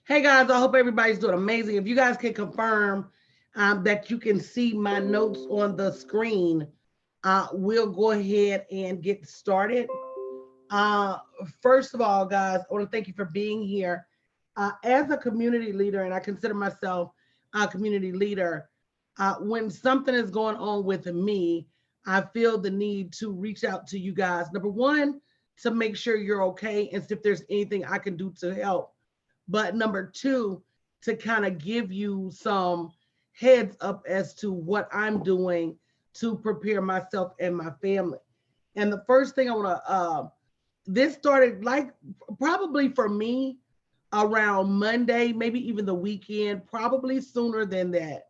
Hey guys, I hope everybody's doing amazing. If you guys can confirm that you can see my notes on the screen, we'll go ahead and get started. Uh, First of all, guys, I want to thank you for being here. As a community leader, and I consider myself a community leader, when something is going on with me, I feel the need to reach out to you guys. Number one, to make sure you're okay and see if there's anything I can do to help. But number two, to kind of give you some heads up as to what I'm doing to prepare myself and my family. And the first thing I want to, this started like probably for me around Monday, maybe even the weekend, probably sooner than that.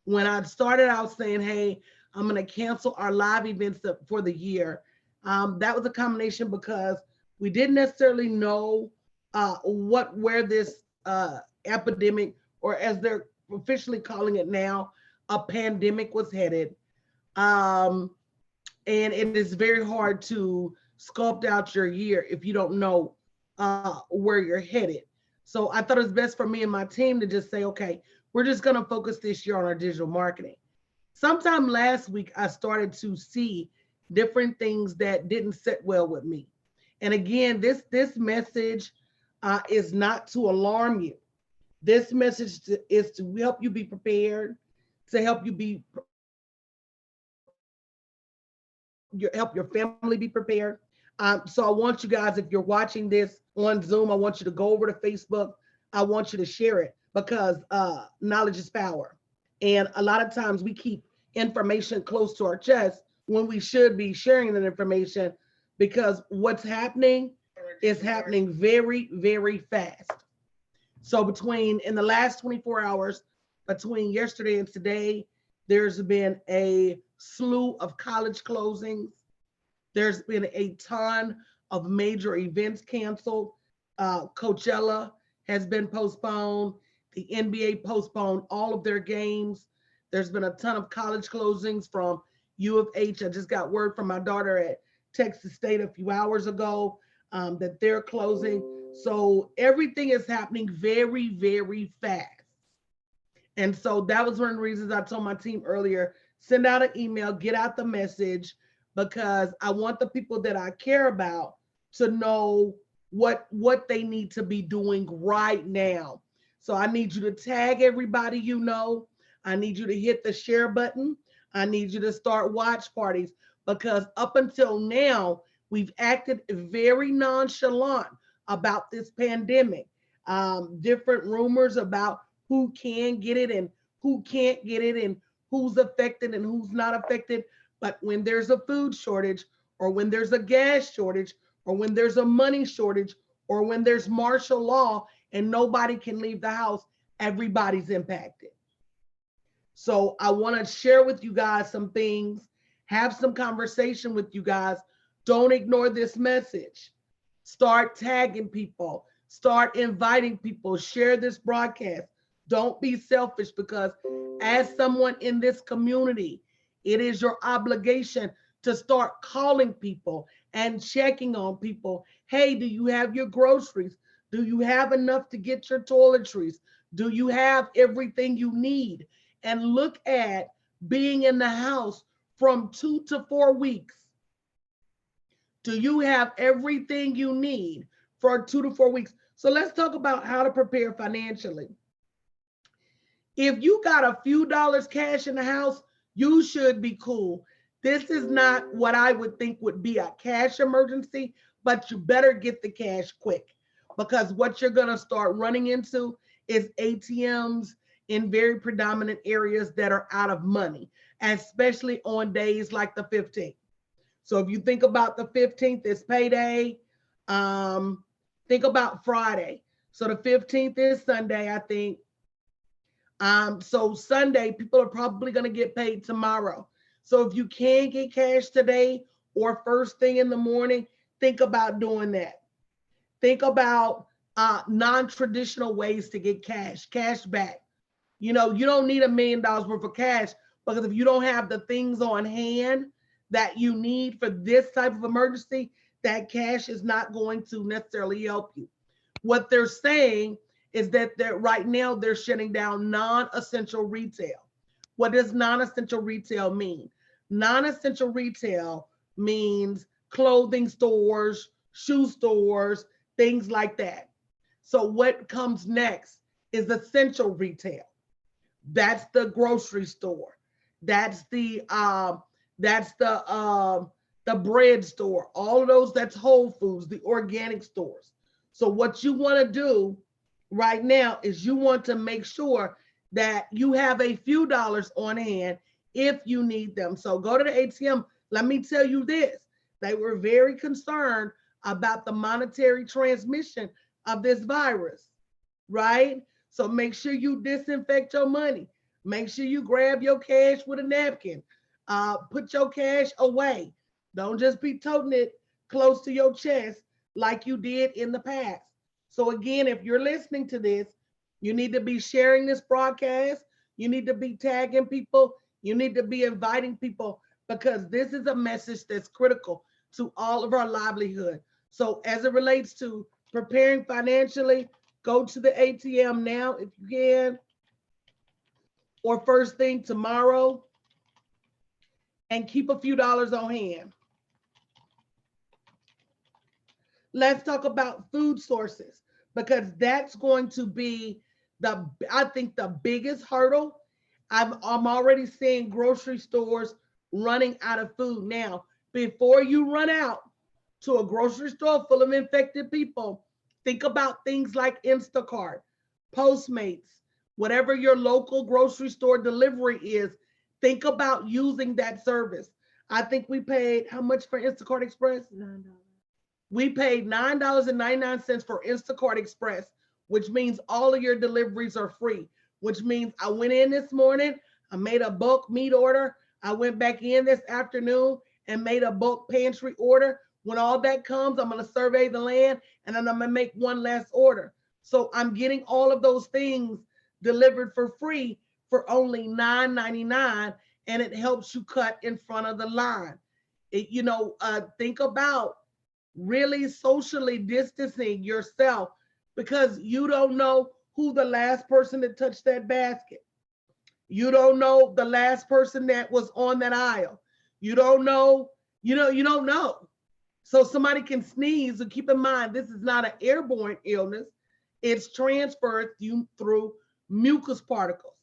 When I started out saying, hey, I'm going to cancel our live events for the year, that was a combination because we didn't necessarily know where this epidemic, or as they're officially calling it now, a pandemic was headed. Um, and it is very hard to sculpt out your year if you don't know where you're headed. So I thought it was best for me and my team to just say, okay, we're just going to focus this year on our digital marketing. Sometime last week, I started to see different things that didn't sit well with me. And again, this message is not to alarm you. This message is to help you be prepared, to help you be help your family be prepared. So I want you guys, if you're watching this on Zoom, I want you to go over to Facebook. I want you to share it because knowledge is power. And a lot of times we keep information close to our chest when we should be sharing that information because what's happening is happening very, very fast. So between in the last 24 hours, between yesterday and today, there's been a slew of college closings. There's been a ton of major events canceled. Coachella has been postponed. The NBA postponed all of their games. There's been a ton of college closings from U of H. I just got word from my daughter at Texas State a few hours ago that they're closing. So everything is happening very, very fast. And so that was one of the reasons I told my team earlier, send out an email, get out the message, because I want the people that I care about to know what they need to be doing right now. So I need you to tag everybody you know. I need you to hit the share button. I need you to start watch parties because up until now, we've acted very nonchalant about this pandemic. Different rumors about who can get it and who can't get it and who's affected and who's not affected. But when there's a food shortage, or when there's a gas shortage, or when there's a money shortage, or when there's martial law and nobody can leave the house, everybody's impacted. So I want to share with you guys some things, have some conversation with you guys. Don't ignore this message. Start tagging people, start inviting people, share this broadcast. Don't be selfish because as someone in this community, it is your obligation to start calling people and checking on people. Hey, do you have your groceries? Do you have enough to get your toiletries? Do you have everything you need? And look at being in the house from 2 to 4 weeks. Do you have everything you need for 2 to 4 weeks? So let's talk about how to prepare financially. If you got a few dollars cash in the house, you should be cool. This is not what I would think would be a cash emergency, but you better get the cash quick because what you're going to start running into is ATMs in very predominant areas that are out of money, especially on days like the 15th. So if you think about the 15th is payday, um, think about Friday. So the 15th is Sunday, I think. So Sunday, people are probably going to get paid tomorrow. So if you can get cash today or first thing in the morning, think about doing that. Think about non-traditional ways to get cash back. You know, you don't need $1 million worth of cash because if you don't have the things on hand that you need for this type of emergency, that cash is not going to necessarily help you. What they're saying is that right now they're shutting down non-essential retail. What does non-essential retail mean? Non-essential retail means clothing stores, shoe stores, things like that. So what comes next is essential retail. That's the grocery store. That's the bread store. All of those, that's Whole Foods, the organic stores. So what you want to do right now is you want to make sure that you have a few dollars on hand if you need them. So go to the ATM. Let me tell you this. They were very concerned about the monetary transmission of this virus, right? So make sure you disinfect your money. Make sure you grab your cash with a napkin. Put your cash away. Don't just be toting it close to your chest like you did in the past. So again, if you're listening to this, you need to be sharing this broadcast. You need to be tagging people. You need to be inviting people because this is a message that's critical to all of our livelihood. So as it relates to preparing financially, go to the ATM now if you can, or first thing tomorrow, and keep a few dollars on hand. Let's talk about food sources because that's going to be I think the biggest hurdle. I'm already seeing grocery stores running out of food. Now, before you run out to a grocery store full of infected people, think about things like Instacart, Postmates, whatever your local grocery store delivery is. Think about using that service. I think we paid how much for Instacart Express? $9. We paid $9.99 for Instacart Express, which means all of your deliveries are free, which means I went in this morning, I made a bulk meat order. I went back in this afternoon and made a bulk pantry order. When all that comes, I'm going to survey the land and then I'm going to make one last order. So I'm getting all of those things delivered for free for only $9.99, and it helps you cut in front of the line. Think about really socially distancing yourself because you don't know who the last person that touched that basket. You don't know the last person that was on that aisle. You don't know, you don't know. So somebody can sneeze, and keep in mind, this is not an airborne illness. It's transferred through mucus particles.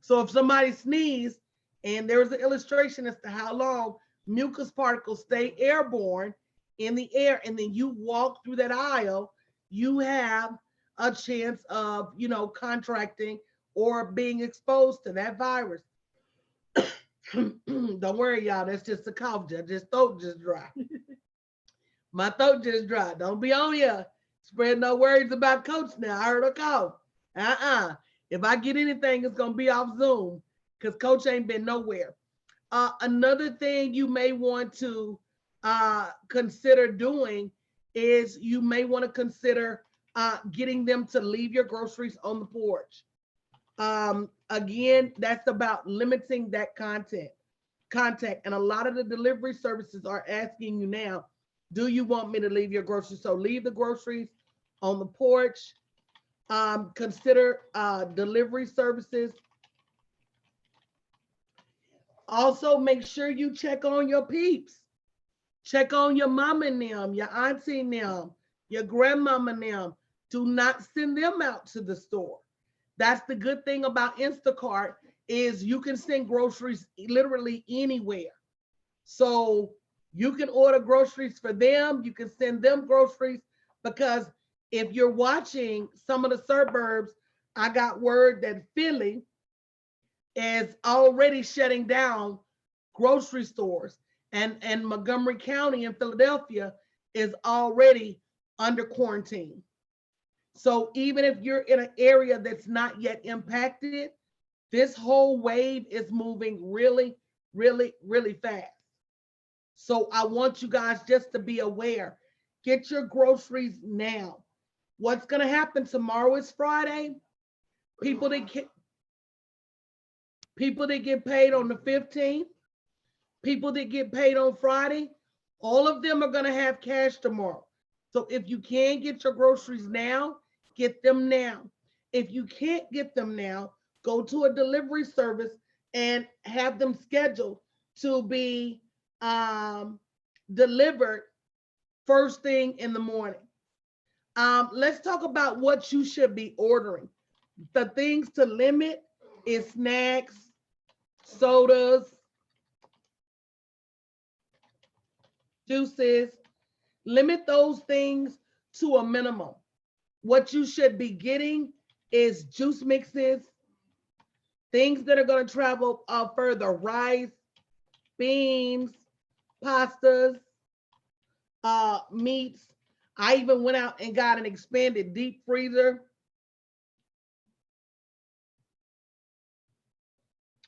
So if somebody sneezes, and there's an illustration as to how long mucus particles stay airborne in the air, and then you walk through that aisle, you have a chance of, contracting or being exposed to that virus. Don't worry, y'all. That's just a cough. Just throat just dry. My throat just dry. Don't be on here spreading no words about Coach now. I heard a cough. If I get anything, it's gonna be off Zoom because Coach ain't been nowhere. Another thing you may want to consider doing is you may want to consider getting them to leave your groceries on the porch. Again, that's about limiting that contact. And a lot of the delivery services are asking you now, do you want me to leave your groceries? So leave the groceries on the porch. Consider delivery services. Also, make sure you check on your peeps. Check on your mama and them, your auntie and them, your grandmama and them. Do not send them out to the store. That's the good thing about Instacart is you can send groceries literally anywhere. So you can order groceries for them. You can send them groceries because if you're watching some of the suburbs, I got word that Philly is already shutting down grocery stores, and Montgomery County in Philadelphia is already under quarantine. So even if you're in an area that's not yet impacted, this whole wave is moving really, really, really fast. So I want you guys just to be aware. Get your groceries now. What's going to happen tomorrow is Friday. People that get paid on the 15th, people that get paid on Friday, all of them are going to have cash tomorrow. So if you can get your groceries now, get them now. If you can't get them now, go to a delivery service and have them scheduled to be delivered first thing in the morning. Let's talk about what you should be ordering. The things to limit is snacks, sodas, juices. Limit those things to a minimum. What you should be getting is juice mixes, things that are going to travel further: rice, beans, pastas, meats. I even went out and got an expanded deep freezer.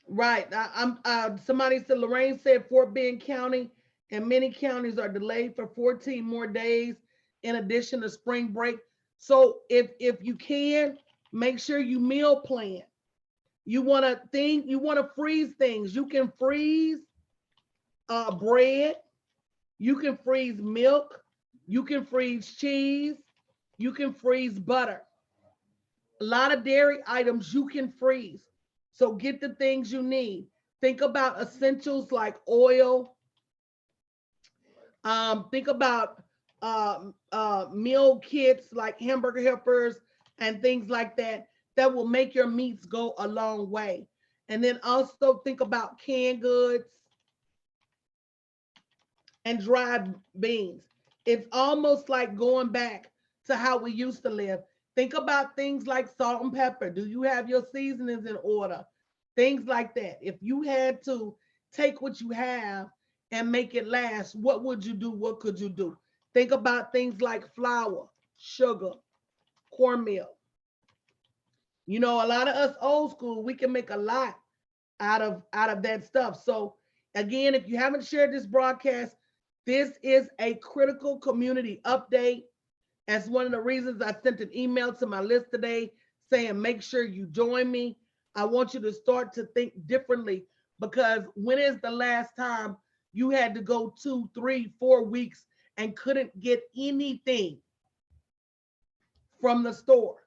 Right. Somebody said, Lorraine said Fort Bend County and many counties are delayed for 14 more days in addition to spring break. So if you can, make sure you meal plan. You want to freeze things. You can freeze bread, you can freeze milk, you can freeze cheese, you can freeze butter. A lot of dairy items you can freeze. So get the things you need. Think about essentials like oil. Think about meal kits like hamburger helpers and things like that that will make your meats go a long way. And then also think about canned goods and dried beans. It's almost like going back to how we used to live. Think about things like salt and pepper. Do you have your seasonings in order? Things like that. If you had to take what you have and make it last, what would you do? What could you do? Think about things like flour, sugar, cornmeal. You know, a lot of us old school, we can make a lot out of that stuff. So again, if you haven't shared this broadcast, this is a critical community update. That's one of the reasons I sent an email to my list today saying, make sure you join me. I want you to start to think differently, because when is the last time you had to go 2, 3, 4 weeks and couldn't get anything from the store?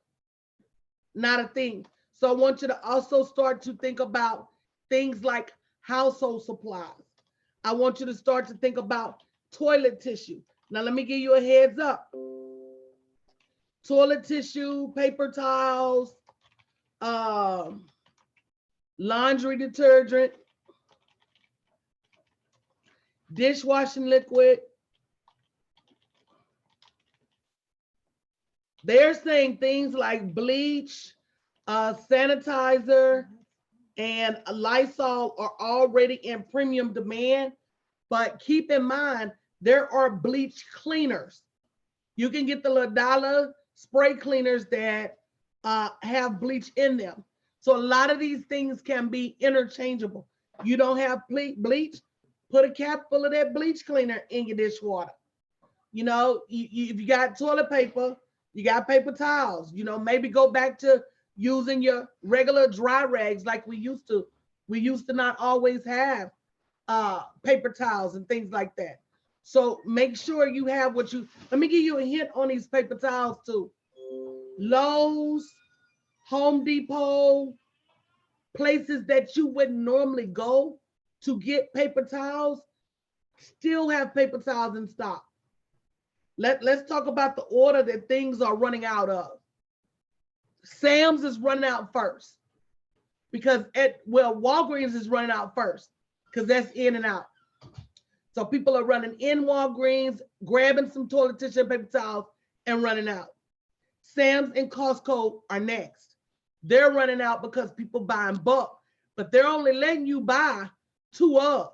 Not a thing. So I want you to also start to think about things like household supplies. I want you to start to think about toilet tissue. Now, let me give you a heads up. Toilet tissue, paper towels, laundry detergent, dishwashing liquid. They're saying things like bleach, sanitizer, and Lysol are already in premium demand. But keep in mind, there are bleach cleaners. You can get the little dollar spray cleaners that have bleach in them. So a lot of these things can be interchangeable. You don't have bleach, put a cap full of that bleach cleaner in your dishwater. You know, if you got toilet paper, you got paper towels, you know, maybe go back to using your regular dry rags like we used to. We used to not always have paper towels and things like that. So make sure you have what you, let me give you a hint on these paper towels too. Lowe's, Home Depot, places that you wouldn't normally go to get paper towels, still have paper towels in stock. Let's talk about the order that things are running out of. Sam's is running out first because Walgreens is running out first because that's in and out. So people are running in Walgreens, grabbing some toilet tissue and paper towels and running out. Sam's and Costco are next. They're running out because people buy in bulk, but they're only letting you buy two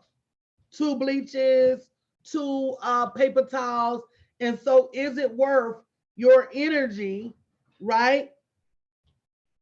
bleaches, two paper towels. And so is it worth your energy, right?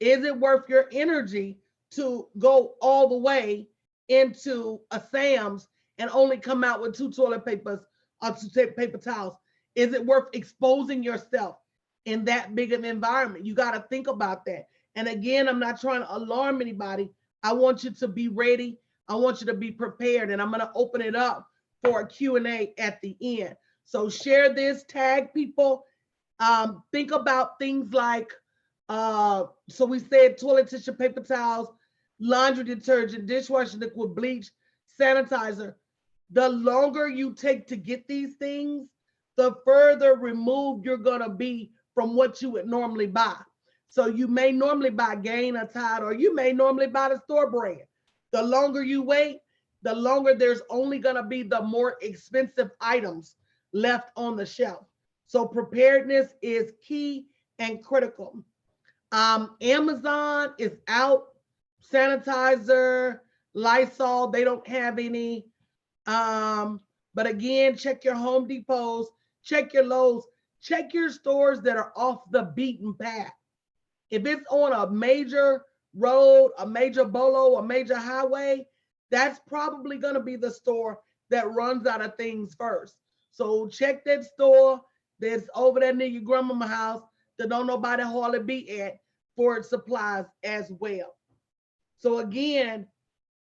Is it worth your energy to go all the way into a Sam's and only come out with two toilet papers or two paper towels? Is it worth exposing yourself in that big of an environment? You got to think about that. And again, I'm not trying to alarm anybody. I want you to be ready. I want you to be prepared. And I'm going to open it up for a Q&A at the end. So share this, tag people. Think about things like So we said toilet tissue, paper towels, laundry detergent, dishwashing liquid, bleach, sanitizer. The longer you take to get these things, the further removed you're gonna be from what you would normally buy. So you may normally buy Gain or Tide, or you may normally buy the store brand. The longer you wait, the longer there's only gonna be the more expensive items left on the shelf. So preparedness is key and critical. Amazon is out. Sanitizer, Lysol, they don't have any. But again, check your Home Depots, check your Lowe's, check your stores that are off the beaten path. If it's on a major road, a major bolo, a major highway, that's probably going to be the store that runs out of things first. So check that store that's over there near your grandmama house that don't nobody hardly be at for its supplies as well. So again,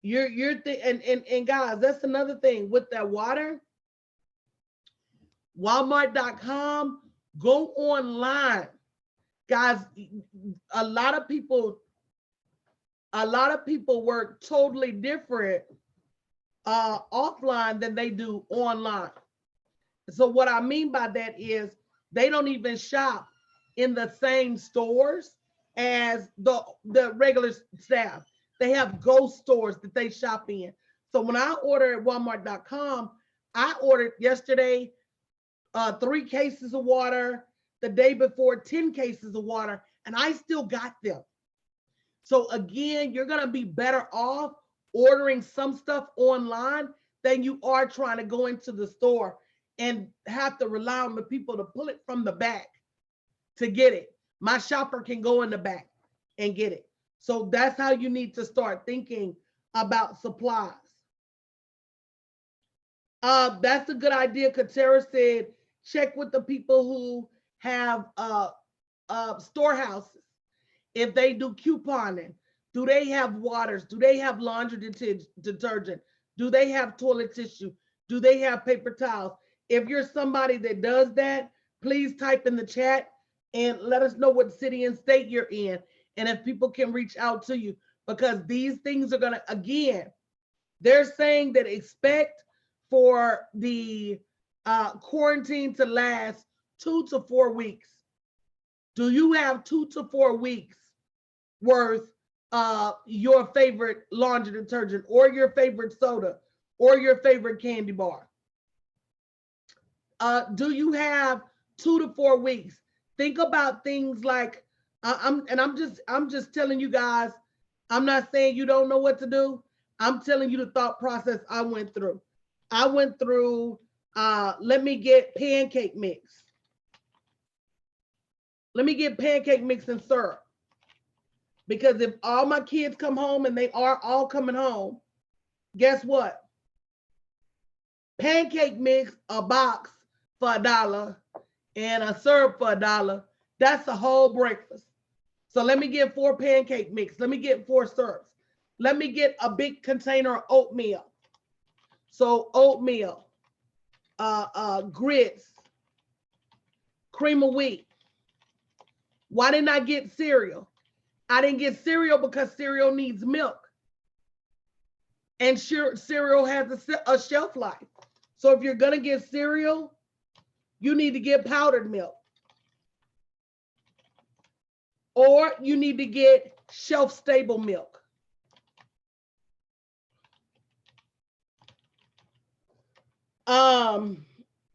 and guys, that's another thing with that water. Walmart.com, go online. Guys, a lot of people work totally different offline than they do online. So what I mean by that is they don't even shop in the same stores as the regular staff. They have ghost stores that they shop in. So when I order at Walmart.com, I ordered yesterday 3 cases of water, the day before 10 cases of water, and I still got them. So again, you're gonna be better off ordering some stuff online than you are trying to go into the store and have to rely on the people to pull it from the back to get it. My shopper can go in the back and get it. So that's how you need to start thinking about supplies. That's a good idea. Katera said, check with the people who have storehouses. If they do couponing, do they have waters? Do they have laundry detergent? Do they have toilet tissue? Do they have paper towels? If you're somebody that does that, please type in the chat and let us know what city and state you're in. And if people can reach out to you, because these things are gonna, again, they're saying that expect for the quarantine to last 2 to 4 weeks. Do you have 2 to 4 weeks worth your favorite laundry detergent or your favorite soda or your favorite candy bar? Do you have 2 to 4 weeks? Think about things like I'm just telling you guys. I'm not saying you don't know what to do. I'm telling you the thought process I went through. I went through. Let me get pancake mix. Let me get pancake mix and syrup. Because if all my kids come home, and they are all coming home, guess what? Pancake mix, a box for $1 and a syrup for $1. That's a whole breakfast. So let me get 4 pancake mix. Let me get 4 syrups. Let me get a big container of oatmeal. So oatmeal, grits, cream of wheat. Why didn't I get cereal? I didn't get cereal because cereal needs milk. And cereal has a shelf life. So if you're gonna get cereal, you need to get powdered milk. Or you need to get shelf-stable milk.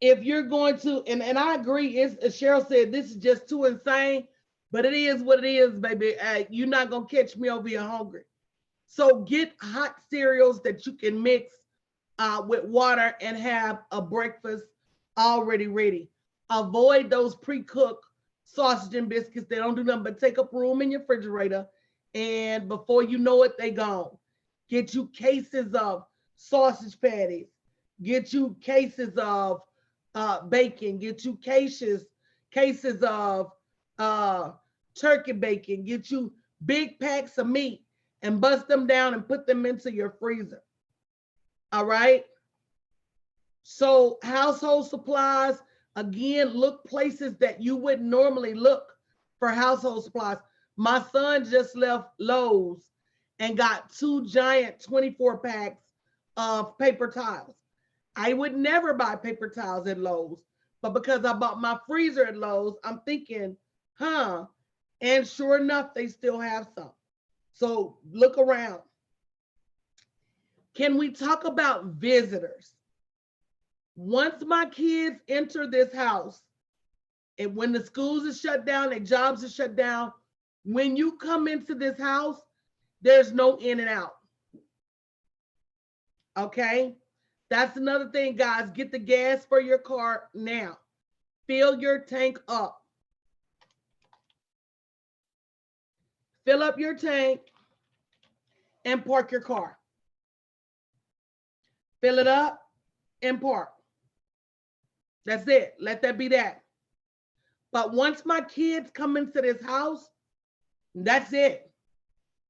If you're going to, and I agree, as Cheryl said, this is just too insane, but it is what it is, baby. You're not gonna catch me over here hungry. So get hot cereals that you can mix with water and have a breakfast already ready. Avoid those pre-cooked sausage and biscuits. They don't do nothing but take up room in your refrigerator, and before you know it, they gone. Get you cases of sausage patties. Get you cases of bacon. Get you cases of turkey bacon. Get you big packs of meat and bust them down and put them into your freezer. All right. So household supplies, again, look places that you wouldn't normally look for household supplies. My son just left Lowe's and got 2 giant 24 packs of paper towels. I would never buy paper towels at Lowe's, but because I bought my freezer at Lowe's, I'm thinking, huh? And sure enough, they still have some. So look around. Can we talk about visitors? Once my kids enter this house, and when the schools are shut down and jobs are shut down, when you come into this house, there's no in and out. Okay? That's another thing, guys. Get the gas for your car now. Fill your tank up. Fill up your tank and park your car. Fill it up and park. That's it. Let that be that. But once my kids come into this house, that's it.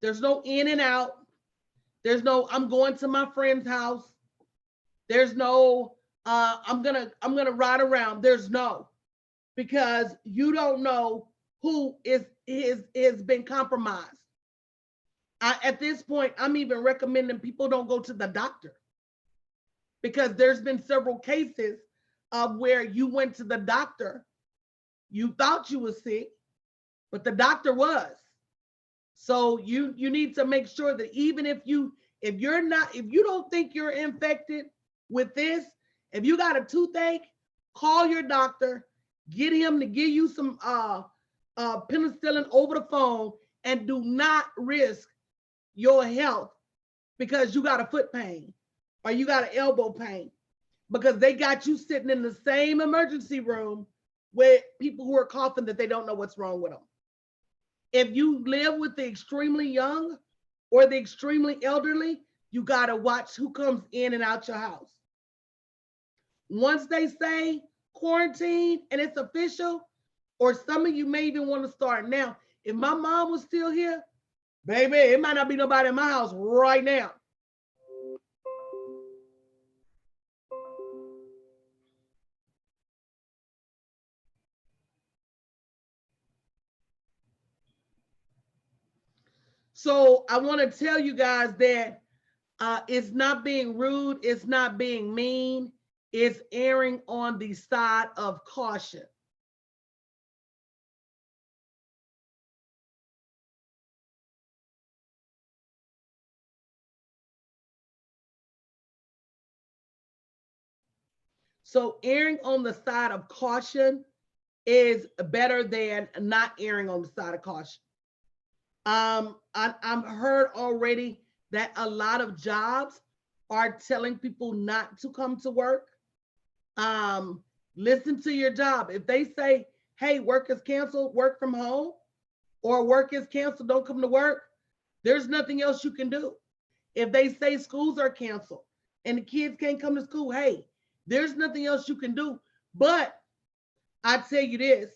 There's no in and out. There's no I'm going to my friend's house. There's no I'm gonna ride around. There's no, because you don't know who is been compromised. At this point, I'm even recommending people don't go to the doctor, because there's been several cases of where you went to the doctor, you thought you were sick, but the doctor was. So you need to make sure that even if you don't think you're infected with this, if you got a toothache, call your doctor, get him to give you some penicillin over the phone, and do not risk your health because you got a foot pain or you got an elbow pain, because they got you sitting in the same emergency room with people who are coughing that they don't know what's wrong with them. If you live with the extremely young or the extremely elderly, you got to watch who comes in and out your house. Once they say quarantine and it's official, or some of you may even want to start now. If my mom was still here, baby, it might not be nobody in my house right now. So I want to tell you guys that it's not being rude, it's not being mean, it's erring on the side of caution. So erring on the side of caution is better than not erring on the side of caution. I've heard already that a lot of jobs are telling people not to come to work. Listen to your job. If they say, hey, work is canceled, work from home, or work is canceled, don't come to work, there's nothing else you can do. If they say schools are canceled and the kids can't come to school, hey, there's nothing else you can do. But I tell you this,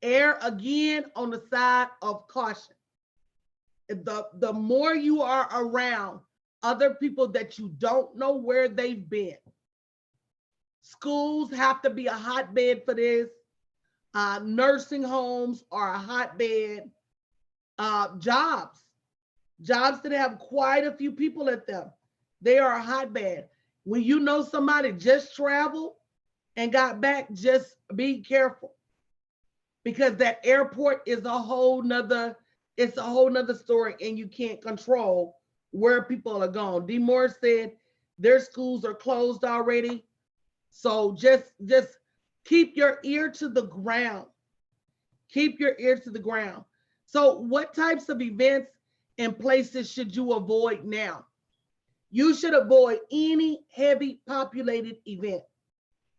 err again on the side of caution. The more you are around other people that you don't know where they've been, schools have to be a hotbed for this. Nursing homes are a hotbed. Jobs that have quite a few people at them, they are a hotbed. When you know somebody just traveled and got back, just be careful, because that airport is a whole nother story, and you can't control where people are going. D. Moore said their schools are closed already. So just keep your ear to the ground. Keep your ear to the ground. So what types of events and places should you avoid now? You should avoid any heavy populated event.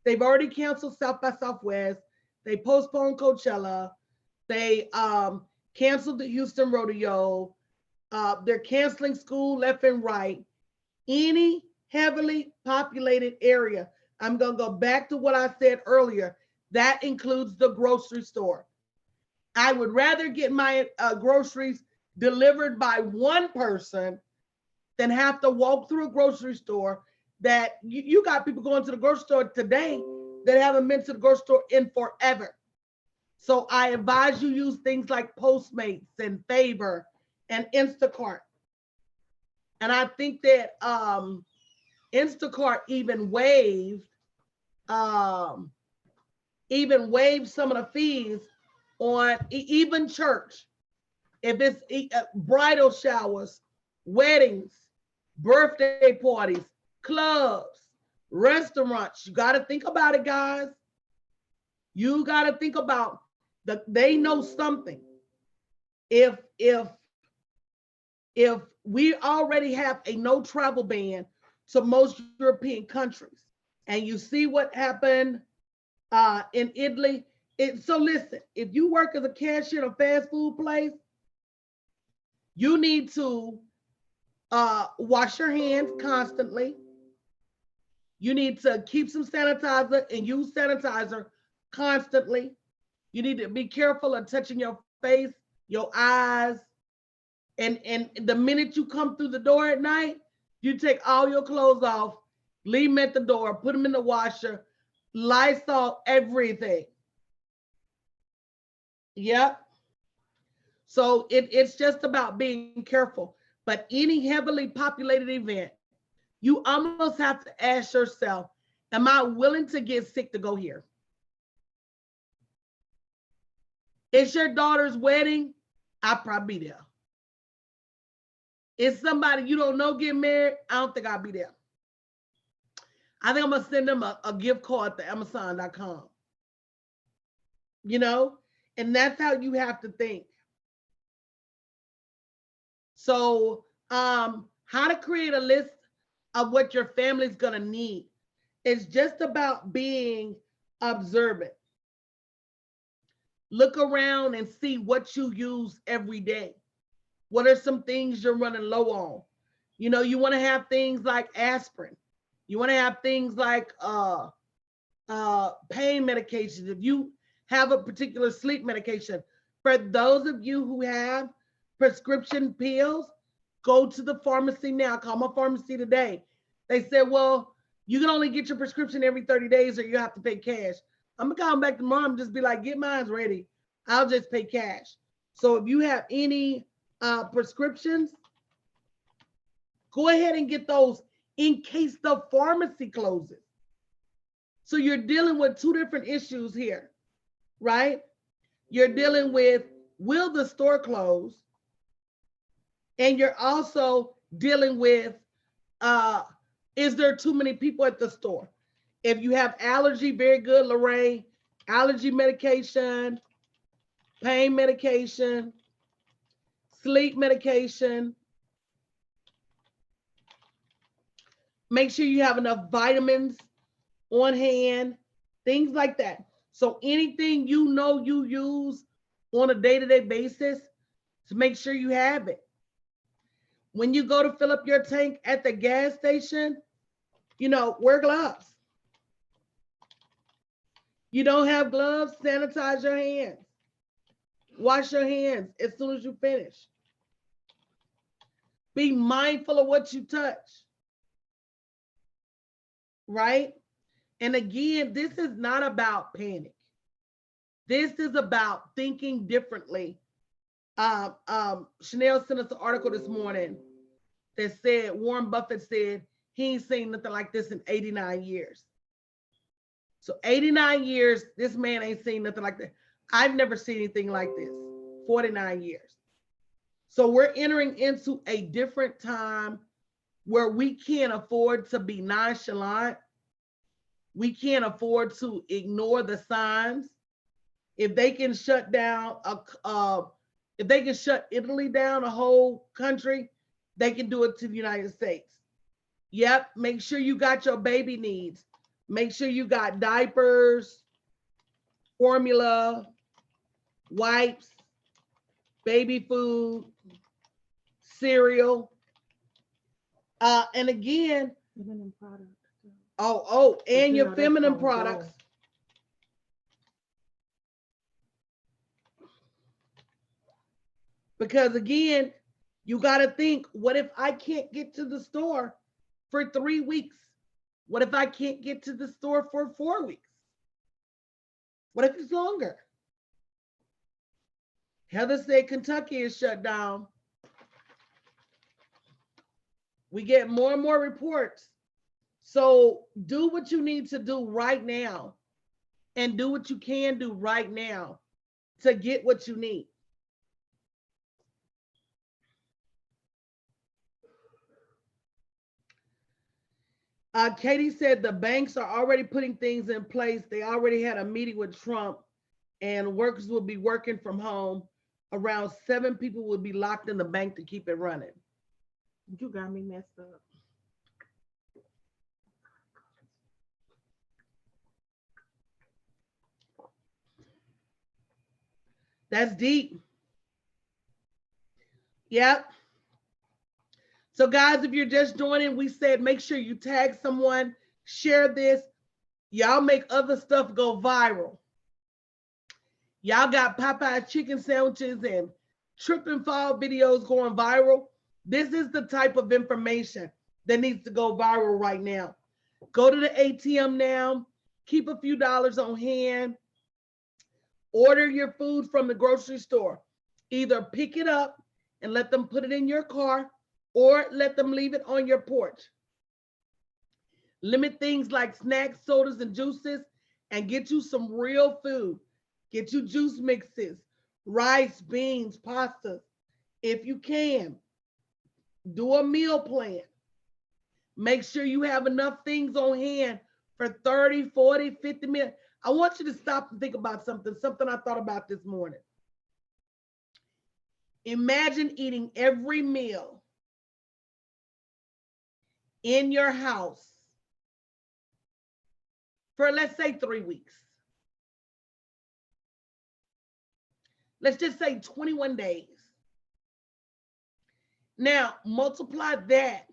They've already canceled South by Southwest. They postponed Coachella. They canceled the Houston Rodeo. They're canceling school left and right. Any heavily populated area, I'm going to go back to what I said earlier. That includes the grocery store. I would rather get my groceries delivered by one person than have to walk through a grocery store that you got people going to the grocery store today that haven't been to the grocery store in forever. So I advise you use things like Postmates and Favor and Instacart. And I think that Instacart um, even waived some of the fees on even church. If it's bridal showers, weddings, birthday parties, clubs, restaurants, you got to think about it, guys. You got to think about they know something. If if if we already have a no travel ban to most European countries, and you see what happened in Italy, so listen, if you work as a cashier at a fast food place, you need to wash your hands constantly. You need to keep some sanitizer and use sanitizer constantly. You need to be careful of touching your face, your eyes, and the minute you come through the door at night, you take all your clothes off, leave them at the door, put them in the washer, Lysol everything. Yep. So it's just about being careful. But any heavily populated event, you almost have to ask yourself, am I willing to get sick to go here? It's your daughter's wedding, I'll probably be there. It's somebody you don't know getting married, I don't think I'll be there. I think I'm gonna send them a gift card to Amazon.com. You know, and that's how you have to think. So, how to create a list of what your family's gonna need. It's just about being observant. Look around and see what you use every day. What are some things you're running low on? You know, you want to have things like aspirin. You want to have things like pain medications. If you have a particular sleep medication, for those of you who have prescription pills, go to the pharmacy now. Call my pharmacy today. They said, well, you can only get your prescription every 30 days or you have to pay cash. I'm gonna call back tomorrow and just be like, get mine ready. I'll just pay cash. So if you have any prescriptions, go ahead and get those in case the pharmacy closes. So you're dealing with two different issues here, right? You're dealing with, will the store close? And you're also dealing with, is there too many people at the store? If you have allergy, very good, Lorraine, allergy medication, pain medication, sleep medication. Make sure you have enough vitamins on hand, things like that. So anything you know you use on a day-to-day basis, to make sure you have it. When you go to fill up your tank at the gas station, you know, wear gloves. You don't have gloves, sanitize your hands. Wash your hands as soon as you finish. Be mindful of what you touch. Right? And again, this is not about panic. This is about thinking differently. Chanel sent us an article this morning that said Warren Buffett said he ain't seen nothing like this in 89 years. So 89 years, this man ain't seen nothing like that. I've never seen anything like this. 49 years. So we're entering into a different time where we can't afford to be nonchalant. We can't afford to ignore the signs. If they can shut down if they can shut Italy down, a whole country, they can do it to the United States. Yep, make sure you got your baby needs. Make sure you got diapers, formula, wipes, baby food, cereal. And again, Feminine products. and your feminine products. Because again, you got to think, what if I can't get to the store for 3 weeks? What if I can't get to the store for 4 weeks? What if it's longer? Heather said Kentucky is shut down. We get more and more reports. So do what you need to do right now and do what you can do right now to get what you need. Katie said the banks are already putting things in place. They already had a meeting with Trump, and workers will be working from home. Around 7 people will be locked in the bank to keep it running. You got me messed up. That's deep. Yep. So, guys, if you're just joining, we said make sure you tag someone, share this. Y'all make other stuff go viral. Y'all got Popeye chicken sandwiches and trip and fall videos going viral. This is the type of information that needs to go viral right now. Go to the ATM now, keep a few dollars on hand, order your food from the grocery store. Either pick it up and let them put it in your car or let them leave it on your porch. Limit things like snacks, sodas, and juices, and get you some real food. Get you juice mixes, rice, beans, pastas. If you can, do a meal plan. Make sure you have enough things on hand for 30, 40, 50 minutes. I want you to stop and think about something I thought about this morning. Imagine eating every meal in your house for, let's say, 3 weeks. Let's just say 21 days. Now, multiply that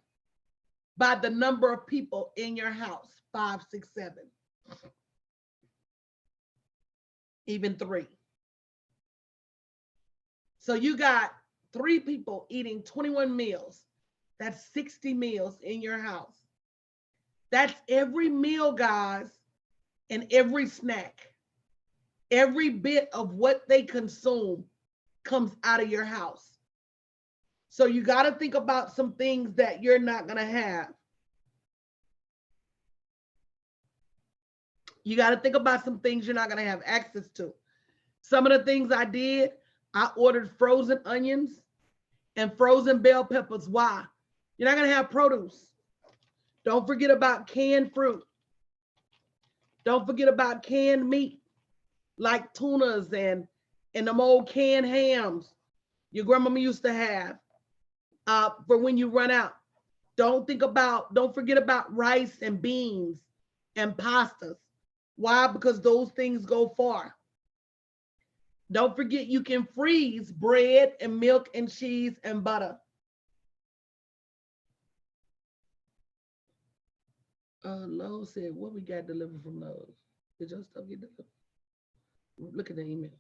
by the number of people in your house, 5, 6, 7, even 3. So you got 3 people eating 21 meals. That's 60 meals in your house. That's every meal, guys, and every snack. Every bit of what they consume comes out of your house. So you got to think about some things that you're not going to have. You got to think about some things you're not going to have access to. Some of the things I did, I ordered frozen onions and frozen bell peppers. Why? You're not going to have produce. Don't forget about canned fruit. Don't forget about canned meat, like tunas and them old canned hams your grandmama used to have for when you run out. Don't forget about rice and beans and pastas. Why? Because those things go far. Don't forget you can freeze bread and milk and cheese and butter. Lowe's said, what we got delivered from Lowe's? Did your stuff get delivered? Look at the email.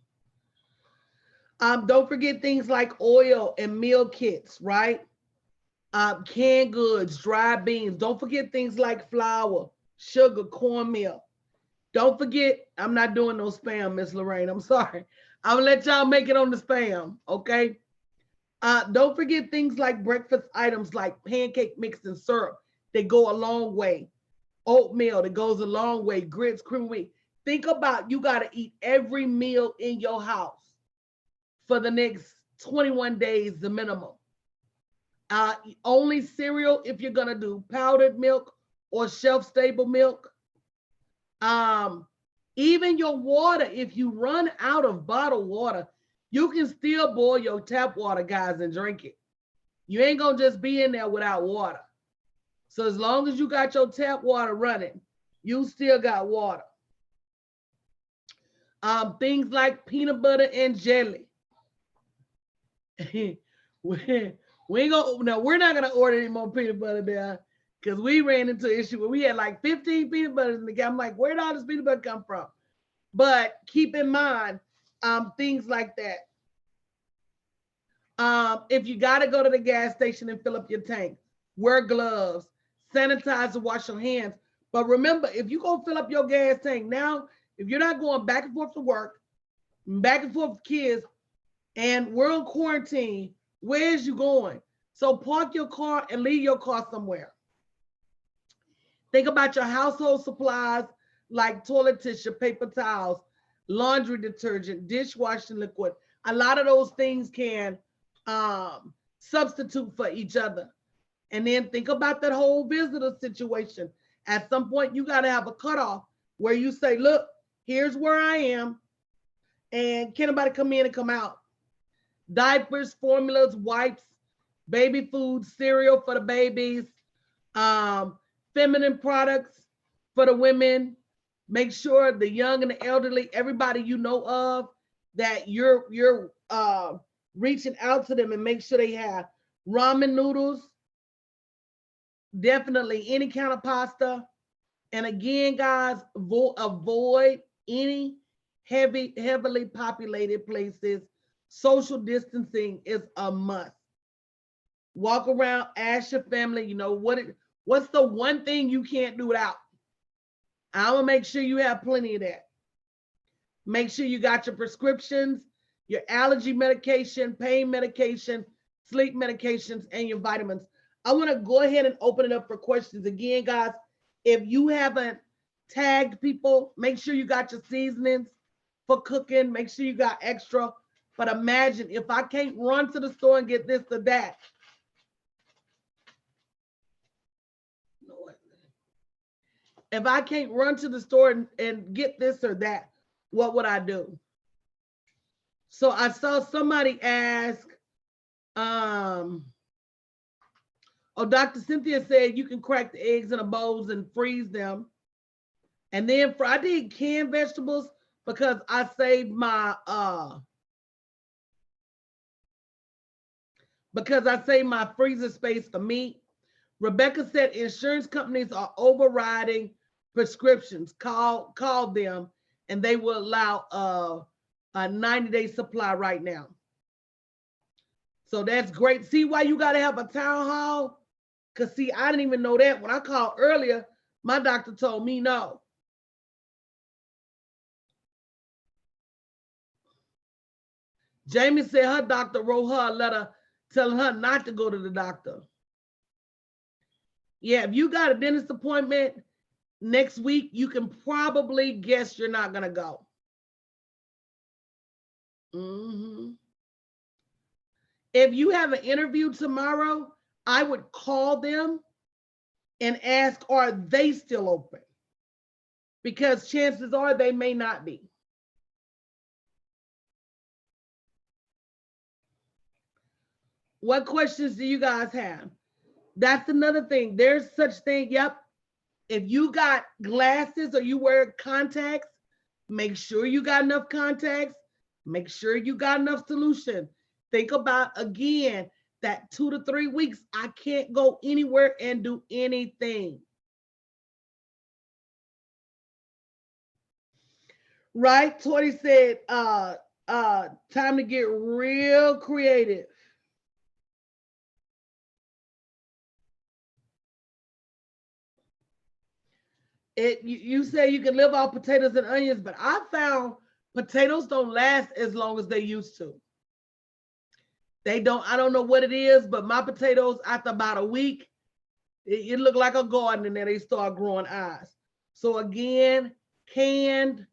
Don't forget things like oil and meal kits, right? Canned goods, dry beans. Don't forget things like flour, sugar, cornmeal. Don't forget, I'm not doing no spam, Miss Lorraine. I'm sorry. I'm gonna let y'all make it on the spam, okay? Don't forget things like breakfast items like pancake mix and syrup. They go a long way. Oatmeal that goes a long way. Grits, cream wheat. Think about you got to eat every meal in your house for the next 21 days, the minimum. Only cereal if you're gonna do powdered milk or shelf-stable milk. Even your water, if you run out of bottled water, you can still boil your tap water, guys, and drink it. You ain't gonna just be in there without water. So as long as you got your tap water running, you still got water. Things like peanut butter and jelly. we're not gonna order any more peanut butter there because we ran into an issue where we had like 15 peanut butters in the game. I'm like, where did all this peanut butter come from? But keep in mind, things like that. If you gotta go to the gas station and fill up your tank, wear gloves, sanitize and wash your hands. But remember, if you go fill up your gas tank now, if you're not going back and forth to work, back and forth with kids, and we're on quarantine. Where's you going? So park your car and leave your car somewhere. Think about your household supplies like toilet tissue, paper towels, laundry detergent, dishwashing liquid. A lot of those things can substitute for each other. And then think about that whole visitor situation. At some point, you got to have a cutoff where you say, look, here's where I am. And can anybody come in and come out? Diapers, formulas, wipes, baby food, cereal for the babies, feminine products for the women. Make sure the young and the elderly, everybody you know of, that you're reaching out to them and make sure they have ramen noodles, definitely any kind of pasta. And again, guys, avoid any heavily populated places. Social distancing is a must. Walk around, ask your family, you know, what's the one thing you can't do without? I'm gonna make sure you have plenty of that. Make sure you got your prescriptions, your allergy medication, pain medication, sleep medications, and your vitamins. I want to go ahead and open it up for questions. Again, guys, if you haven't tagged people, make sure you got your seasonings for cooking. Make sure you got extra. But imagine if I can't run to the store and get this or that. If I can't run to the store and get this or that, what would I do? So I saw somebody ask, oh, Dr. Cynthia said you can crack the eggs in a bowls and freeze them. And then I did canned vegetables because I saved my freezer space for meat. Rebecca said insurance companies are overriding prescriptions. Call them and they will allow a 90-day supply right now. So that's great. See why you got to have a town hall? Because see, I didn't even know that. When I called earlier, my doctor told me no. Jamie said her doctor wrote her a letter telling her not to go to the doctor. Yeah, if you got a dentist appointment next week, you can probably guess you're not going to go. If you have an interview tomorrow, I would call them and ask, are they still open? Because chances are they may not be. What questions do you guys have? That's another thing. There's such thing. Yep. If you got glasses or you wear contacts, make sure you got enough contacts. Make sure you got enough solution. Think about, again, that 2 to 3 weeks, I can't go anywhere and do anything. Right? Tori said, time to get real creative. You say you can live off potatoes and onions, but I found potatoes don't last as long as they used to. They don't, I don't know what it is, but my potatoes, after about a week, it looked like a garden and then they start growing eyes. So again, canned,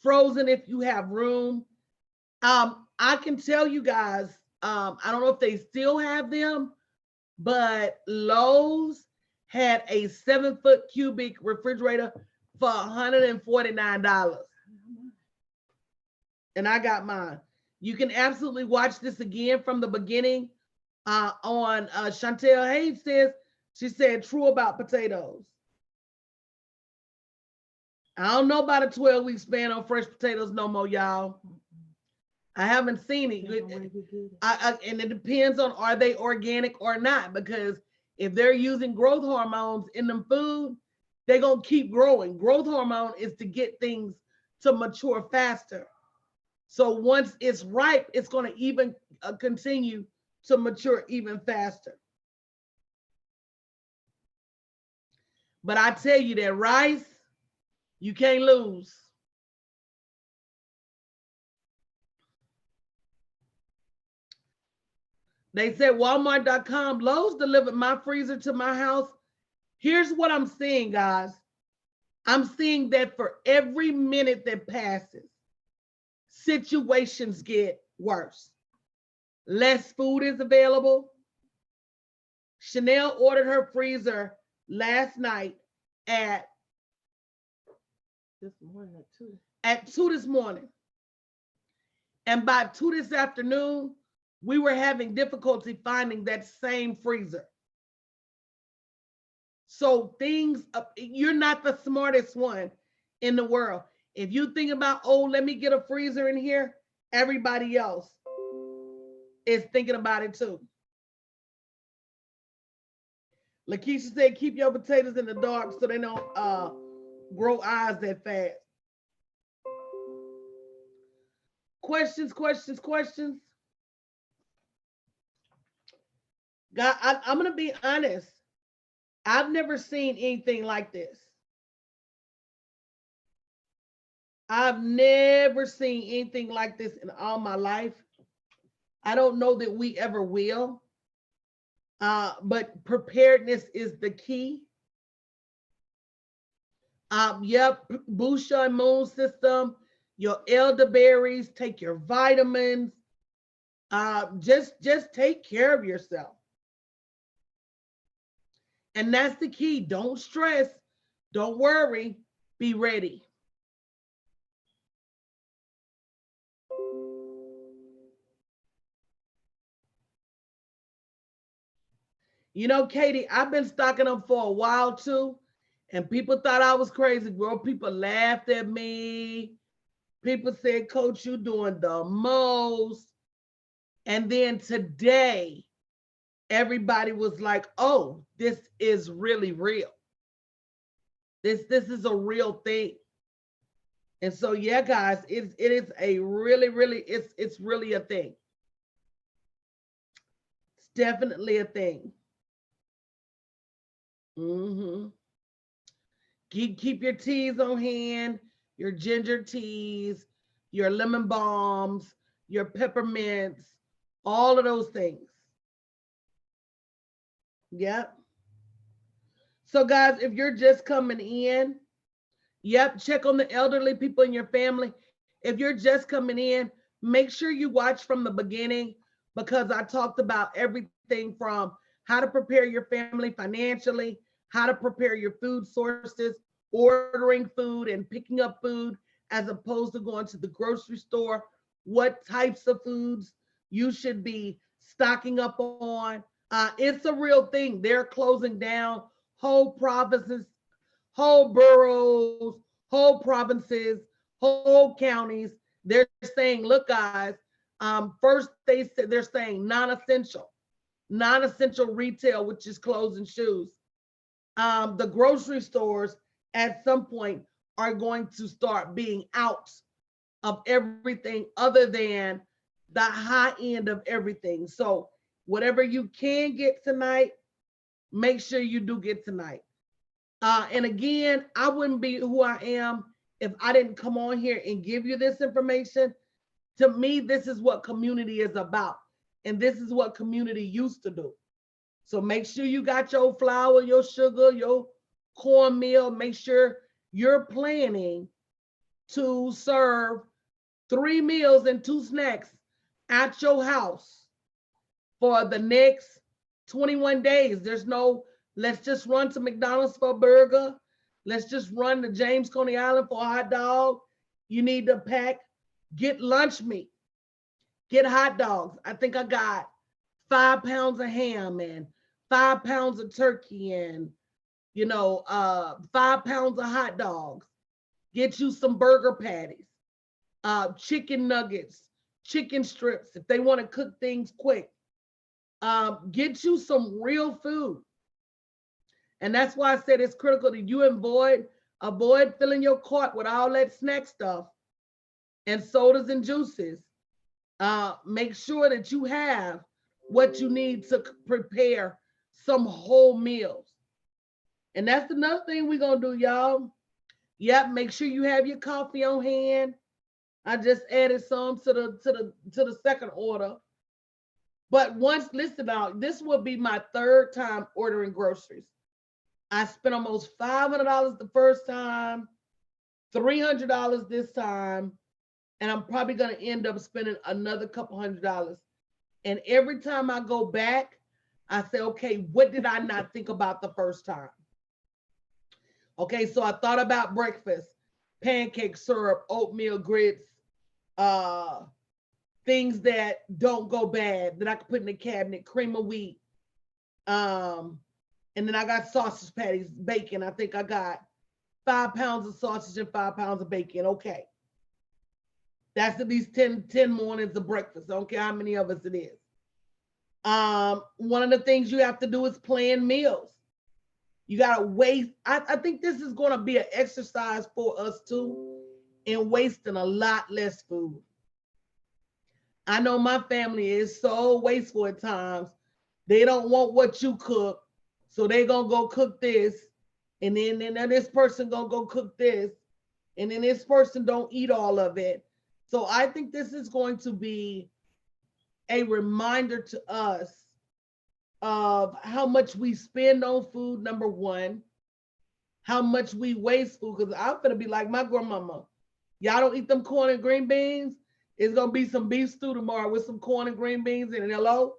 frozen if you have room. I can tell you guys, I don't know if they still have them, but Lowe's had a 7-foot cubic refrigerator for $149. And I got mine. You can absolutely watch this again from the beginning on Chantel Hayes says, she said true about potatoes. I don't know about a 12-week span on fresh potatoes no more, y'all. I haven't seen it. And it depends on are they organic or not, because if they're using growth hormones in them food, they're going to keep growing. Growth hormone is to get things to mature faster. So once it's ripe, it's going to even continue to mature even faster. But I tell you that rice, you can't lose. They said Walmart.com, Lowe's delivered my freezer to my house. Here's what I'm seeing, guys. I'm seeing that for every minute that passes, situations get worse. Less food is available. Chanel ordered her freezer last night at this morning at 2 this morning. And by 2 this afternoon, we were having difficulty finding that same freezer. So things, you're not the smartest one in the world. If you think about, oh, let me get a freezer in here, everybody else is thinking about it too. Lakeisha said, keep your potatoes in the dark so they don't grow eyes that fast. Questions, questions, questions. God, I'm going to be honest. I've never seen anything like this. I've never seen anything like this in all my life. I don't know that we ever will. But preparedness is the key. Yep, boost your immune system, your elderberries, take your vitamins. Just take care of yourself. And that's the key. Don't stress. Don't worry. Be ready. You know, Katie, I've been stocking up for a while too. And people thought I was crazy, girl. People laughed at me. People said, Coach, you doing the most. And then today, everybody was like, oh, this is really real. This is a real thing. And so, yeah, guys, it is a really, really, it's really a thing. It's definitely a thing. Mm-hmm. Keep your teas on hand, your ginger teas, your lemon balms, your peppermints, all of those things. Yep. So guys, if you're just coming in, yep, check on the elderly people in your family. If you're just coming in, make sure you watch from the beginning because I talked about everything from how to prepare your family financially, how to prepare your food sources, ordering food and picking up food as opposed to going to the grocery store, what types of foods you should be stocking up on. It's a real thing. They're closing down whole provinces, whole boroughs, whole provinces, whole counties. They're saying, look, guys, first they said they're saying non-essential retail, which is clothes and shoes. The grocery stores at some point are going to start being out of everything other than the high end of everything. So whatever you can get tonight, make sure you do get tonight. And again, I wouldn't be who I am if I didn't come on here and give you this information. To me, this is what community is about. And this is what community used to do. So make sure you got your flour, your sugar, your cornmeal. Make sure you're planning to serve 3 meals and 2 snacks at your house for the next 21 days. There's no, let's just run to McDonald's for a burger. Let's just run to James Coney Island for a hot dog. You need to pack, get lunch meat, get hot dogs. I think I got 5 pounds of ham and 5 pounds of turkey and, 5 pounds of hot dogs. Get you some burger patties, chicken nuggets, chicken strips, if they want to cook things quick. Get you some real food. And that's why I said it's critical that you avoid filling your cart with all that snack stuff and sodas and juices. Make sure that you have what you need to prepare some whole meals. And that's another thing we're going to do, y'all. Yep, make sure you have your coffee on hand. I just added some to the second order. But once, listen out, this will be my third time ordering groceries. I spent almost $500 the first time, $300 this time, and I'm probably going to end up spending another couple $100. And every time I go back, I say, okay, what did I not think about the first time? Okay, so I thought about breakfast, pancake syrup, oatmeal grits, uh, things that don't go bad that I could put in the cabinet, cream of wheat. Um, and then I got sausage patties, bacon. I think I got 5 pounds of sausage and 5 pounds of bacon. Okay. That's at least 10 mornings of breakfast. I don't care how many of us it is. One of the things you have to do is plan meals. You gotta waste. I think this is gonna be an exercise for us too in wasting a lot less food. I know my family is so wasteful at times. They don't want what you cook, so they gonna go cook this, and then this person gonna go cook this, and then this person don't eat all of it. So I think this is going to be a reminder to us of how much we spend on food, number one, how much we waste food. Because I'm gonna be like my grandmama. Y'all don't eat them corn and green beans. It's gonna be some beef stew tomorrow with some corn and green beans and hello.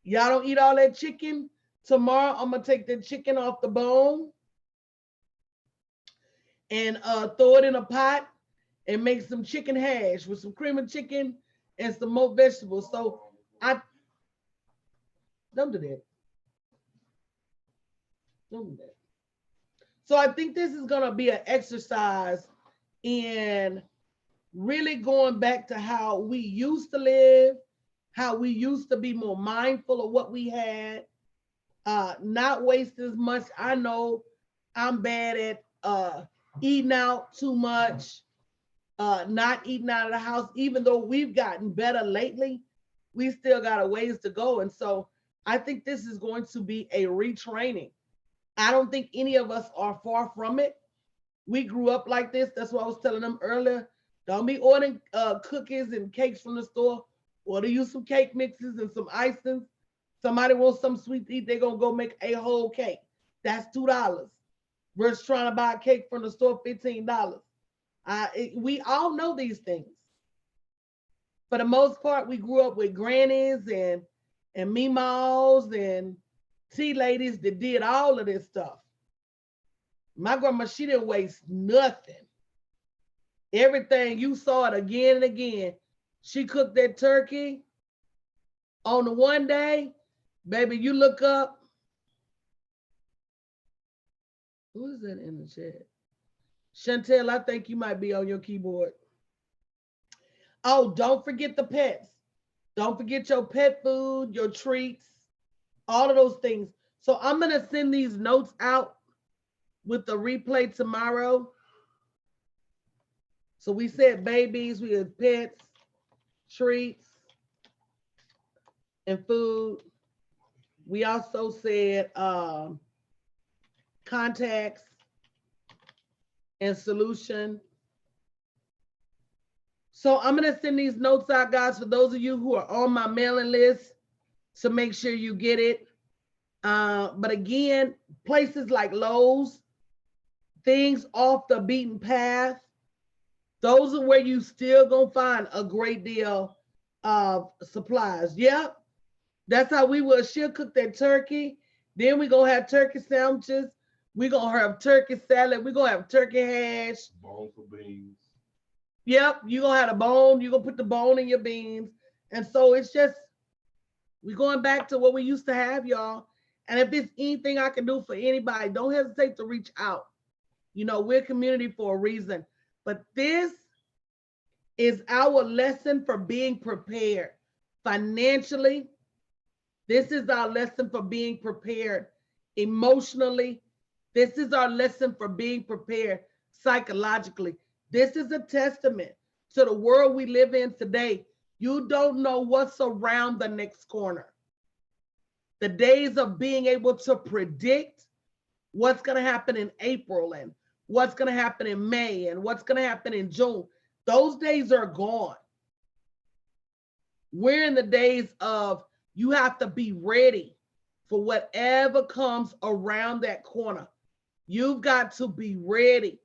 Y'all don't eat all that chicken. Tomorrow I'm gonna take the chicken off the bone and throw it in a pot and make some chicken hash with some cream of chicken and some more vegetables. So I don't do that. Don't do that. So I think this is gonna be an exercise in really going back to how we used to live, how we used to be more mindful of what we had, not waste as much. I know I'm bad at eating out too much, not eating out of the house. Even though we've gotten better lately, we still got a ways to go. And so I think this is going to be a retraining. I don't think any of us are far from it. We grew up like this. That's what I was telling them earlier. Don't be ordering cookies and cakes from the store. Order you some cake mixes and some icings. Somebody wants some sweet to eat, they're going to go make a whole cake. That's $2 versus trying to buy a cake from the store, $15. We all know these things. For the most part, we grew up with grannies and meemaws and tea ladies that did all of this stuff. My grandma, she didn't waste nothing. Everything, you saw it again and again. She cooked that turkey on the one day, baby, you look up. Who is that in the chat? Chantel, I think you might be on your keyboard. Oh, don't forget the pets. Don't forget your pet food, your treats, all of those things. So I'm going to send these notes out with the replay tomorrow. So we said babies, we had pets, treats, and food. We also said contacts and solution. So I'm going to send these notes out, guys, for those of you who are on my mailing list, so make sure you get it. But again, places like Lowe's, things off the beaten path, those are where you still gonna find a great deal of supplies. Yep, that's how we will. She'll cook that turkey. Then we gonna have turkey sandwiches. We gonna have turkey salad. We gonna have turkey hash. Bone for beans. Yep, you gonna have a bone. You gonna put the bone in your beans. And so it's just, we're going back to what we used to have, y'all. And if there's anything I can do for anybody, don't hesitate to reach out. You know, we're a community for a reason. But this is our lesson for being prepared financially. This is our lesson for being prepared emotionally. This is our lesson for being prepared psychologically. This is a testament to the world we live in today. You don't know what's around the next corner. The days of being able to predict what's going to happen in April and what's going to happen in May and what's going to happen in June, those days are gone. We're in the days of You have to be ready for whatever comes around that corner. You've got to be ready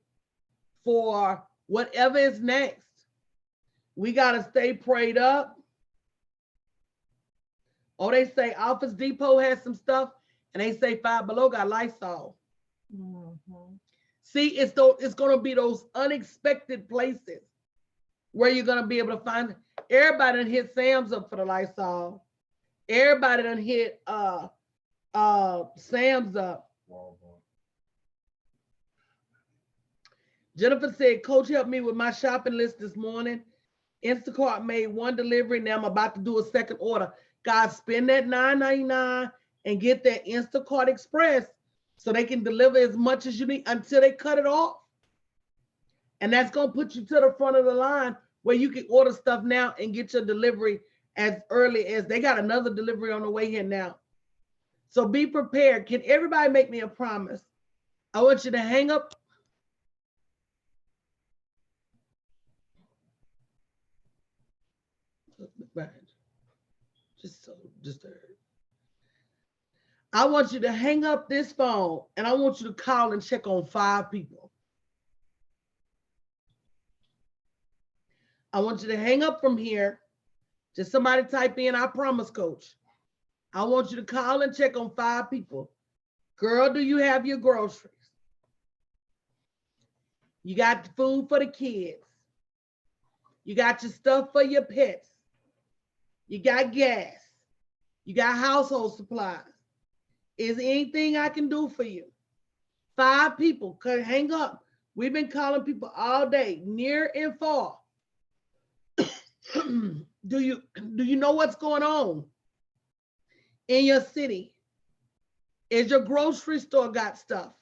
for whatever is next. We got to stay prayed up. Oh, they say Office Depot has some stuff, and they say Five Below got Lysol. Mm-hmm. See, it's going to be those unexpected places where you're going to be able to find. Everybody done hit Sam's up for the Lysol. Everybody done hit Sam's up. Jennifer said, Coach helped me with my shopping list this morning. Instacart made one delivery. Now I'm about to do a second order. Guys, spend that $9.99 and get that Instacart Express so they can deliver as much as you need until they cut it off. And that's going to put you to the front of the line where you can order stuff now and get your delivery as early as they got another delivery on the way here now. So be prepared. Can everybody make me a promise? I want you to hang up. Just so disturbed. I want you to hang up this phone and I want you to call and check on 5 people. I want you to hang up from here. Just somebody type in, I promise, Coach. I want you to call and check on 5 people. Girl, do you have your groceries? You got the food for the kids. You got your stuff for your pets. You got gas. You got household supplies. Is there anything I can do for you? 5 people, hang up. We've been calling people all day, near and far. Do you know what's going on in your city? Is your grocery store got stuff?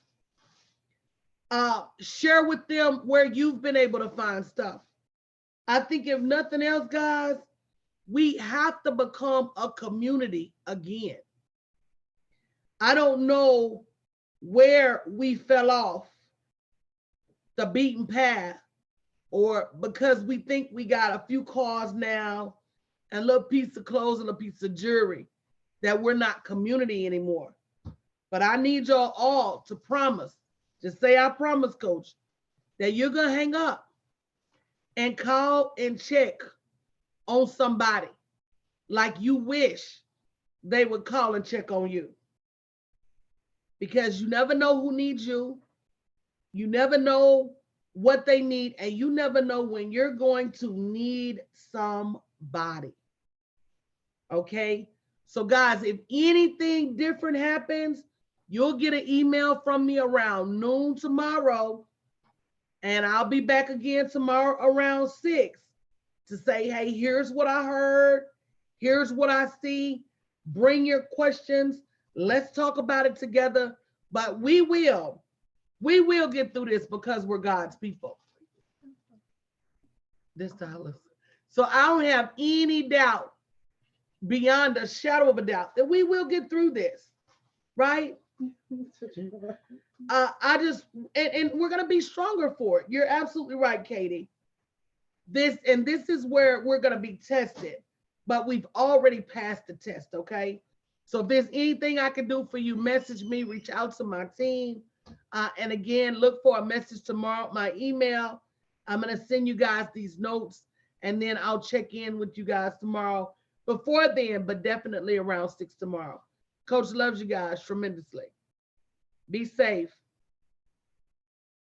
Share with them where you've been able to find stuff. I think if nothing else, guys, we have to become a community again. I don't know where we fell off the beaten path, or because we think we got a few cars now, and a little piece of clothes and a piece of jewelry, that we're not community anymore. But I need y'all all to promise, just say, I promise, Coach, that you're going to hang up and call and check on somebody like you wish they would call and check on you. Because you never know who needs you. You never know what they need, and you never know when you're going to need somebody. Okay? So guys, if anything different happens, you'll get an email from me around noon tomorrow, and I'll be back again tomorrow around 6 to say, hey, here's what I heard. Here's what I see. Bring your questions. Let's talk about it together. But we will get through this because we're God's people. This time. So I don't have any doubt, beyond a shadow of a doubt, that we will get through this, right? I just, and we're going to be stronger for it. You're absolutely right, Katie. This is where we're going to be tested, but we've already passed the test, okay? So if there's anything I can do for you, message me, reach out to my team. And again, look for a message tomorrow, my email. I'm going to send you guys these notes, and then I'll check in with you guys tomorrow before then, but definitely around 6 tomorrow. Coach loves you guys tremendously. Be safe.